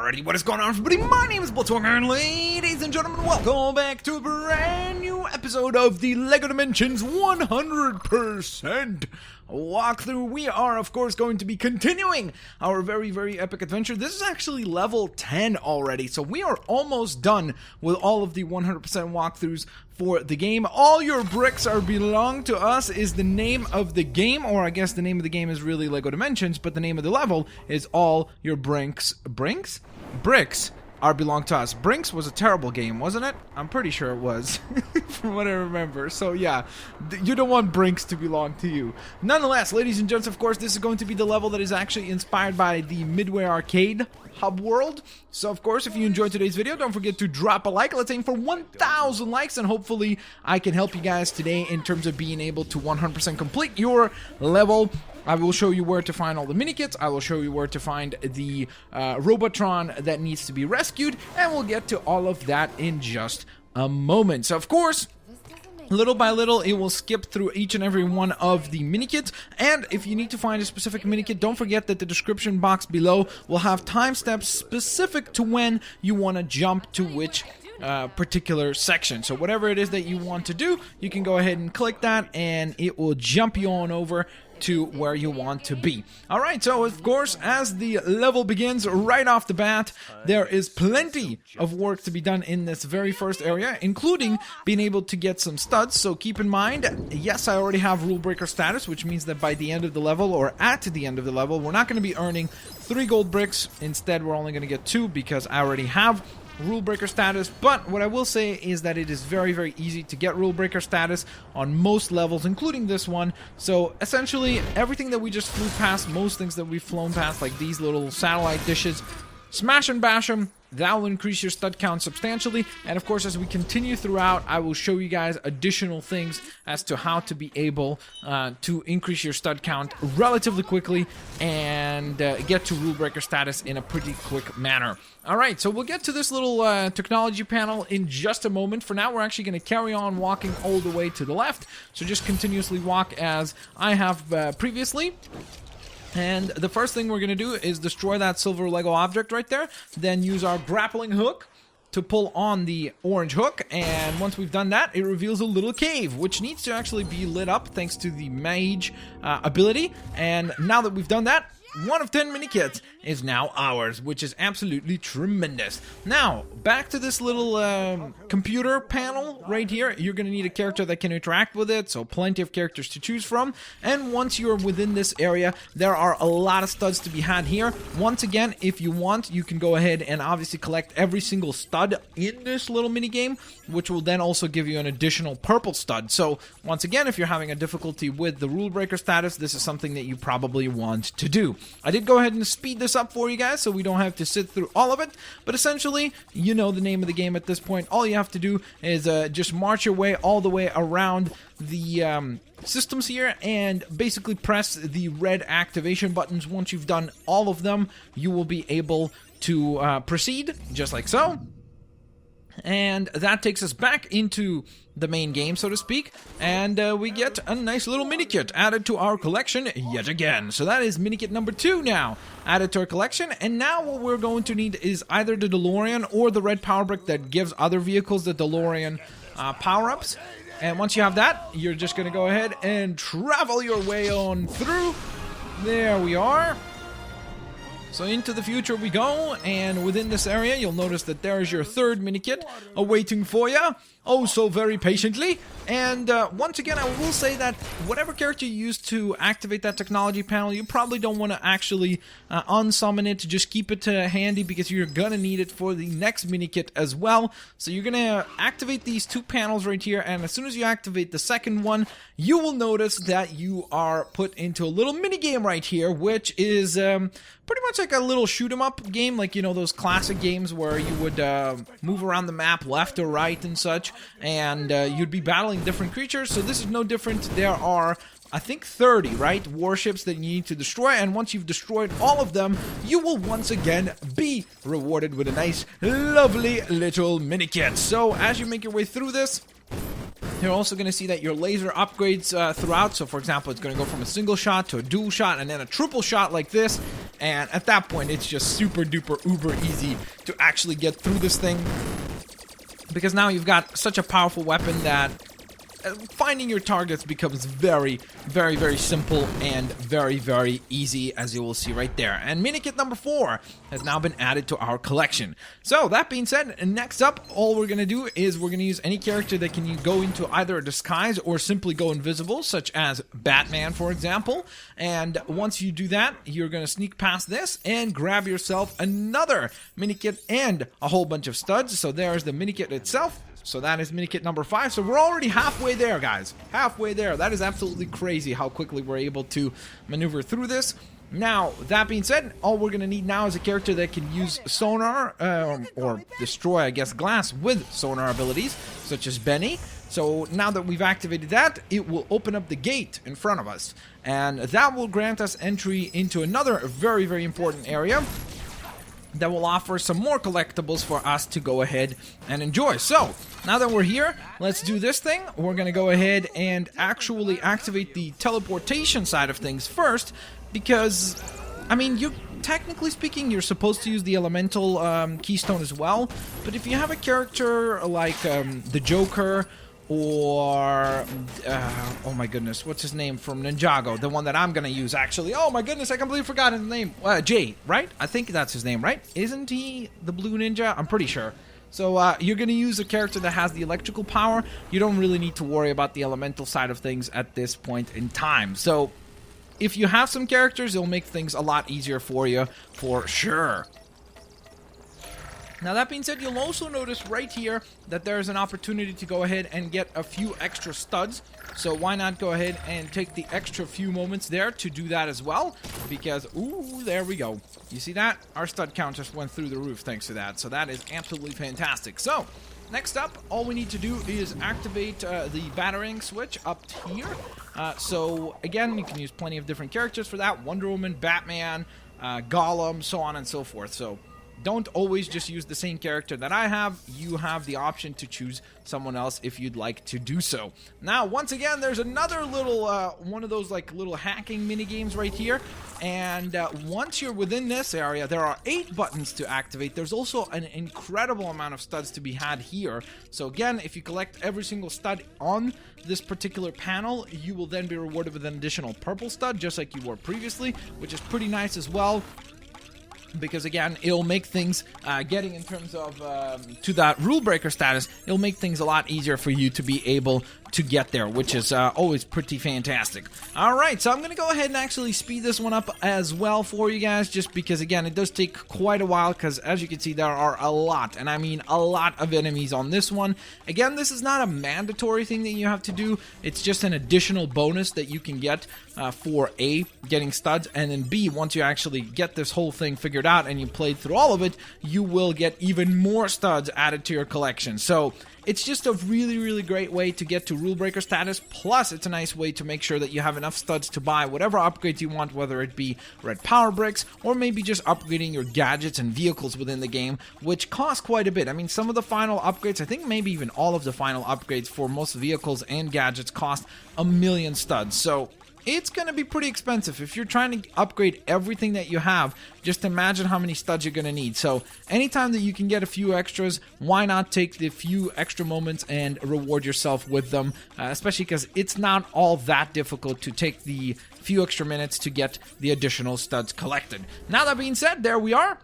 already. What is going on, everybody? My name is Blitzwinger, and ladies and gentlemen, welcome back to a brand new episode of the LEGO Dimensions 100% walkthrough. We are, of course, going to be continuing our very epic adventure. This is actually level 10 already, so we are almost done with all of the 100% walkthroughs for the game. All your bricks are belong to us is the name of the game, or I guess the name of the game is really LEGO Dimensions, but the name of the level is all your bricks are belong to us. Brinks was a terrible game, wasn't it? I'm pretty sure it was, from what I remember. So yeah, you don't want Brinks to belong to you. Nonetheless, ladies and gents, of course, this is going to be the level that is actually inspired by the Midway Arcade hub world. So of course, if you enjoyed today's video, don't forget to drop a like. Let's aim for 1,000 likes, and hopefully I can help you guys today in terms of being able to 100% complete your level. I will show you where to find all the Minikits. I will show you where to find the Robotron that needs to be rescued, and we'll get to all of that in just a moment. So of course, little by little, it will skip through each and every one of the Minikits, and if you need to find a specific Minikit, don't forget that the description box below will have timestamps specific to when you want to jump to which particular section. So whatever it is that you want to do, you can go ahead and click that, and it will jump you on over to where you want to be. Alright, so of course, as the level begins right off the bat, there is plenty of work to be done in this very first area, including being able to get some studs. So keep in mind, yes, I already have rule breaker status, which means that by the end of the level, or at the end of the level, we're not going to be earning 3 gold bricks. Instead, we're only going to get 2 because I already have rule breaker status. But what I will say is that it is very easy to get rule breaker status on most levels, including this one. So essentially everything that we just flew past, most things that we've flown past, like these little satellite dishes, smash and bash them. That will increase your stud count substantially. And of course, as we continue throughout, I will show you guys additional things as to how to be able to increase your stud count relatively quickly and get to rule breaker status in a pretty quick manner. Alright, so we'll get to this little technology panel in just a moment. For now, we're actually going to carry on walking all the way to the left. So just continuously walk as I have previously. And the first thing we're going to do is destroy that silver Lego object right there. Then use our grappling hook to pull on the orange hook. And once we've done that, it reveals a little cave, which needs to actually be lit up thanks to the mage ability. And now that we've done that, 1 of 10 Minikits is now ours, which is absolutely tremendous. Now, back to this little computer panel right here. You're going to need a character that can interact with it, so plenty of characters to choose from. And once you're within this area, there are a lot of studs to be had here. Once again, if you want, you can go ahead and obviously collect every single stud in this little minigame, which will then also give you an additional purple stud. So, once again, if you're having a difficulty with the rule breaker status, this is something that you probably want to do. I did go ahead and speed this up for you guys so we don't have to sit through all of it, but essentially, you know the name of the game at this point. All you have to do is just march your way all the way around the systems here and basically press the red activation buttons. Once you've done all of them, you will be able to proceed, just like so. And that takes us back into the main game, so to speak, and we get a nice little Minikit added to our collection yet again. So that is Minikit number 2 now added to our collection, and now what we're going to need is either the DeLorean or the red power brick that gives other vehicles the DeLorean power-ups. And once you have that, you're just going to go ahead and travel your way on through. There we are. So into the future we go, and within this area you'll notice that there is your 3rd Minikit awaiting for you, oh so very patiently. And once again, I will say that whatever character you use to activate that technology panel, you probably don't want to actually unsummon it. Just keep it handy because you're gonna need it for the next Minikit as well. So you're gonna activate these 2 panels right here, and as soon as you activate the second one, you will notice that you are put into a little mini game right here, which is pretty much like a little shoot 'em up game, like, you know, those classic games where you would move around the map left or right and such, and you'd be battling different creatures. So this is no different. There are, I think, 30, right, warships that you need to destroy, and once you've destroyed all of them, you will once again be rewarded with a nice, lovely little Minikit. So as you make your way through this, You're also going to see that your laser upgrades throughout. So, for example, it's going to go from a single shot to a dual shot and then a triple shot like this. And at that point, it's just super duper uber easy to actually get through this thing. Because now you've got such a powerful weapon that finding your targets becomes very, very, very simple and very, very easy, as you will see right there. And Minikit number 4 has now been added to our collection. So, that being said, next up, all we're going to do is we're going to use any character that can go into either a disguise or simply go invisible, such as Batman, for example. And once you do that, you're going to sneak past this and grab yourself another Minikit and a whole bunch of studs. So, there's the Minikit itself. So that is Minikit number 5. So we're already halfway there, guys. Halfway there. That is absolutely crazy how quickly we're able to maneuver through this. Now, that being said, all we're going to need now is a character that can use Sonar, or destroy, I guess, glass with Sonar abilities, such as Benny. So now that we've activated that, it will open up the gate in front of us. And that will grant us entry into another very, very important area that will offer some more collectibles for us to go ahead and enjoy. So, now that we're here, let's do this thing. We're going to go ahead and actually activate the teleportation side of things first, because, I mean, technically speaking, you're supposed to use the elemental keystone as well, but if you have a character like the Joker, or oh my goodness, what's his name from Ninjago, the one that I'm gonna use actually, oh my goodness, I completely forgot his name, Jay, right? I think that's his name, right? Isn't he the blue ninja? I'm pretty sure. So you're gonna use a character that has the electrical power. You don't really need to worry about the elemental side of things at this point in time. So if you have some characters, it'll make things a lot easier for you, for sure. Now, that being said, you'll also notice right here that there's an opportunity to go ahead and get a few extra studs. So why not go ahead and take the extra few moments there to do that as well? Because, ooh, there we go. You see that? Our stud count just went through the roof thanks to that. So that is absolutely fantastic. So, next up, all we need to do is activate the battering switch up here. So, again, you can use plenty of different characters for that. Wonder Woman, Batman, Gollum, so on and so forth. So, don't always just use the same character that I have. You have the option to choose someone else if you'd like to do so. Now, once again, there's another little, one of those like little hacking mini games right here. And once you're within this area, there are 8 buttons to activate. There's also an incredible amount of studs to be had here. So again, if you collect every single stud on this particular panel, you will then be rewarded with an additional purple stud, just like you were previously, which is pretty nice as well. Because again, it'll make things, getting in terms of to that rule breaker status, it'll make things a lot easier for you to be able to get there, which is always pretty fantastic. Alright, so I'm going to go ahead and actually speed this one up as well for you guys, just because again, it does take quite a while, because as you can see, there are a lot, and I mean a lot of enemies on this one. Again, this is not a mandatory thing that you have to do, it's just an additional bonus that you can get for A, getting studs, and then B, once you actually get this whole thing figured out and you played through all of it, you will get even more studs added to your collection. So it's just a really, really great way to get to rule breaker status, plus it's a nice way to make sure that you have enough studs to buy whatever upgrades you want, whether it be red power bricks, or maybe just upgrading your gadgets and vehicles within the game, which cost quite a bit. I mean, some of the final upgrades, I think maybe even all of the final upgrades for most vehicles and gadgets cost 1,000,000 studs, so it's going to be pretty expensive. If you're trying to upgrade everything that you have, just imagine how many studs you're going to need. So anytime that you can get a few extras, why not take the few extra moments and reward yourself with them, especially because it's not all that difficult to take the few extra minutes to get the additional studs collected. Now, that being said, there we are.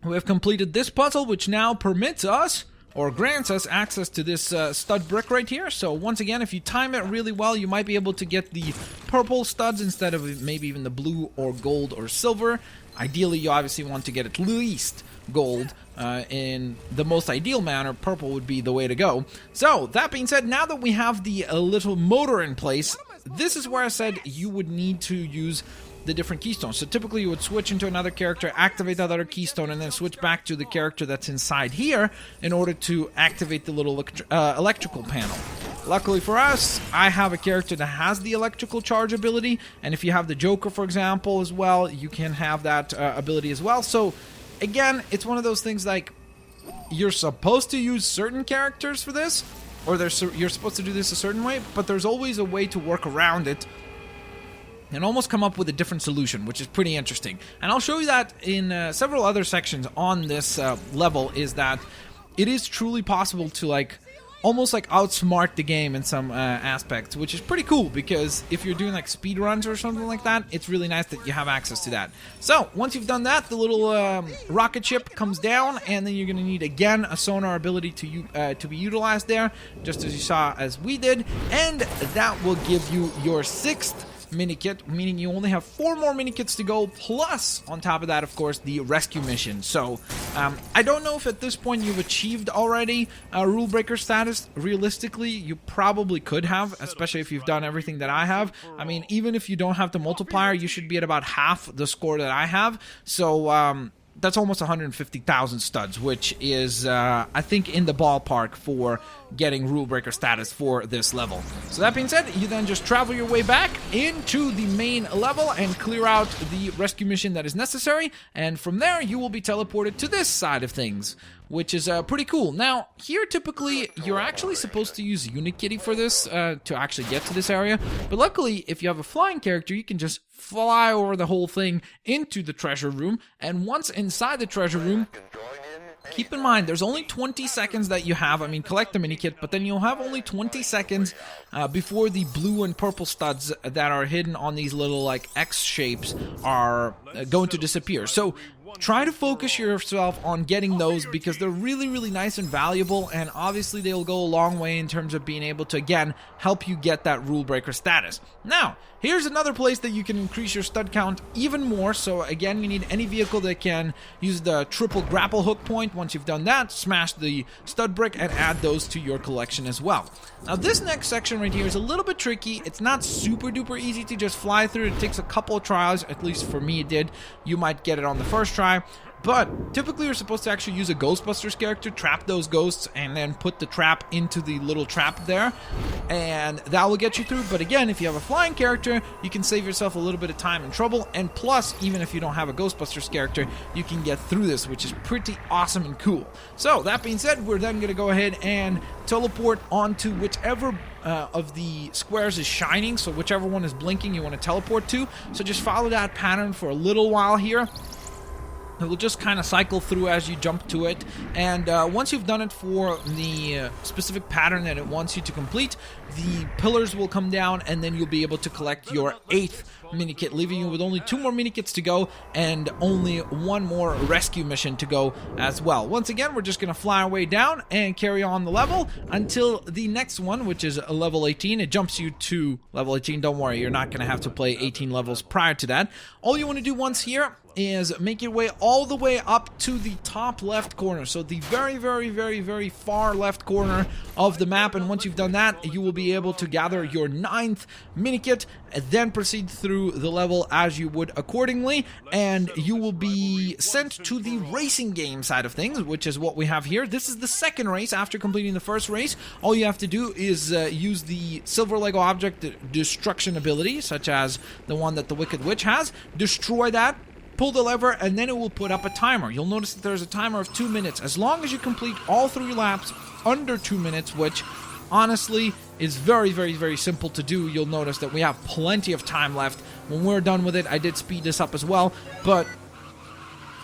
We have completed this puzzle, which now permits us, or grants us, access to this stud brick right here. So once again, if you time it really well, you might be able to get the purple studs instead of maybe even the blue or gold or silver. Ideally, you obviously want to get at least gold. In the most ideal manner, purple would be the way to go. So, that being said, now that we have the little motor in place, this is where I said you would need to use the different keystones. So typically you would switch into another character, activate that other keystone, and then switch back to the character that's inside here in order to activate the little electrical panel. Luckily for us, I have a character that has the electrical charge ability, and if you have the Joker, for example, as well, you can have that ability as well. So again, it's one of those things like you're supposed to use certain characters for this, or you're supposed to do this a certain way, but there's always a way to work around it and almost come up with a different solution, which is pretty interesting. And I'll show you that in several other sections on this level, is that it is truly possible to like almost like outsmart the game in some aspects, which is pretty cool, because if you're doing like speed runs or something like that, it's really nice that you have access to that. So once you've done that, the little rocket ship comes down, and then you're going to need again a sonar ability to be utilized there, just as you saw as we did, and that will give you your 6th Minikit, meaning you only have 4 more Minikits to go, plus, on top of that, of course, the rescue mission. So, I don't know if at this point you've achieved already rule breaker status. Realistically, you probably could have, especially if you've done everything that I have. I mean, even if you don't have the multiplier, you should be at about half the score that I have. So, that's almost 150,000 studs, which is, I think, in the ballpark for getting rule breaker status for this level. So that being said, you then just travel your way back into the main level and clear out the rescue mission that is necessary, and from there you will be teleported to this side of things, which is pretty cool. Now, here typically you're actually supposed to use Unikitty for this to actually get to this area, but luckily if you have a flying character, you can just fly over the whole thing into the treasure room, and once inside the treasure room, keep in mind, there's only 20 seconds that you have. I mean, collect the Minikit, but then you'll have only 20 seconds before the blue and purple studs that are hidden on these little, like, X shapes are going to disappear. So try to focus yourself on getting those, because they're really, really nice and valuable, and obviously they'll go a long way in terms of being able to, again, help you get that rule breaker status. Now, here's another place that you can increase your stud count even more. So again, you need any vehicle that can use the triple grapple hook point. Once you've done that, smash the stud brick and add those to your collection as well. Now, this next section right here is a little bit tricky. It's not super duper easy to just fly through. It takes a couple of tries, at least for me it did. You might get it on the first try. But typically you're supposed to actually use a Ghostbusters character, trap those ghosts, and then put the trap into the little trap there, and that will get you through. But again, if you have a flying character, you can save yourself a little bit of time and trouble, and plus, even if you don't have a Ghostbusters character, you can get through this, which is pretty awesome and cool. So, that being said, we're then going to go ahead and teleport onto whichever of the squares is shining, so whichever one is blinking you want to teleport to. So just follow that pattern for a little while here. It will just kind of cycle through as you jump to it, and once you've done it for the specific pattern that it wants you to complete, the pillars will come down, and then you'll be able to collect your 8th Minikit, leaving you with only 2 more Minikits to go and only 1 more rescue mission to go as well. Once again, we're just going to fly our way down and carry on the level until the next one, which is level 18. It jumps you to level 18. Don't worry, you're not going to have to play 18 levels prior to that. All you want to do once here is make your way all the way up to the top left corner, so the very, very, very, very far left corner of the map, and once you've done that, you will be able to gather your 9th Minikit, and then proceed through the level as you would accordingly, and you will be sent to the racing game side of things, which is what we have here. This is the second race. After completing the first race, all you have to do is use the silver Lego object destruction ability, such as the one that the Wicked Witch has, destroy that, pull the lever, and then it will put up a timer. You'll notice that there's a timer of 2 minutes. As long as you complete all 3 laps under 2 minutes, which honestly is very, very, very simple to do, you'll notice that we have plenty of time left. When we're done with it, I did speed this up as well, but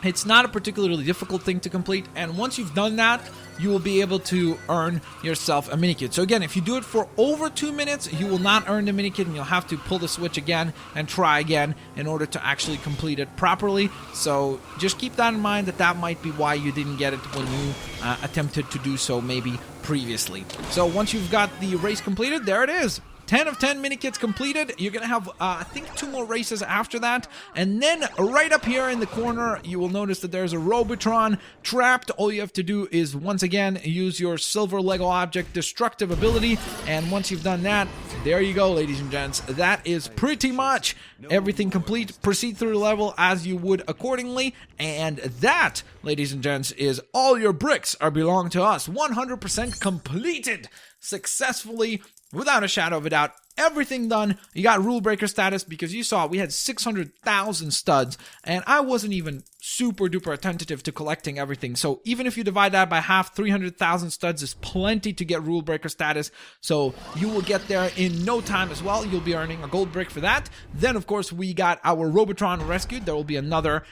it's not a particularly difficult thing to complete, and once you've done that, you will be able to earn yourself a Minikit. So again, if you do it for over 2 minutes, you will not earn the Minikit, and you'll have to pull the switch again and try again in order to actually complete it properly. So just keep that in mind, that might be why you didn't get it when you attempted to do so maybe previously. So once you've got the race completed, there it is. 10 of 10 Minikits completed. You're going to have, I think, 2 more races after that. And then right up here in the corner, you will notice that there's a Robotron trapped. All you have to do is, once again, use your silver Lego object destructive ability. And once you've done that, there you go, ladies and gents. That is pretty much everything complete. Proceed through the level as you would accordingly. And that, ladies and gents, is all your bricks are belong to us. 100% completed successfully without a shadow of a doubt, everything done. You got rule breaker status because you saw we had 600,000 studs, and I wasn't even super duper attentive to collecting everything. So even if you divide that by half, 300,000 studs is plenty to get rule breaker status. So you will get there in no time as well. You'll be earning a gold brick for that. Then of course we got our Robotron rescued. There will be another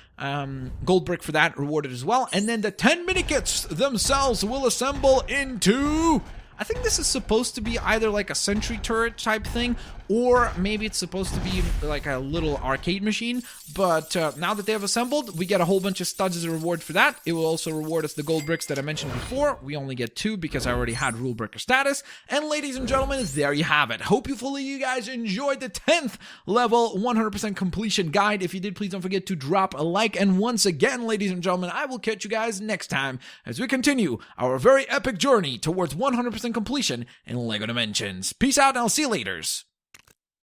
gold brick for that rewarded as well. And then the 10 Minikits themselves will assemble into, I think this is supposed to be either like a sentry turret type thing, or maybe it's supposed to be like a little arcade machine. But now that they have assembled, we get a whole bunch of studs as a reward for that. It will also reward us the gold bricks that I mentioned before. We only get 2 because I already had rule breaker status. And ladies and gentlemen, there you have it. Hopefully you guys enjoyed the 10th level 100% completion guide. If you did, please don't forget to drop a like. And once again, ladies and gentlemen, I will catch you guys next time as we continue our very epic journey towards 100% completion in LEGO Dimensions. Peace out, and I'll see you laters.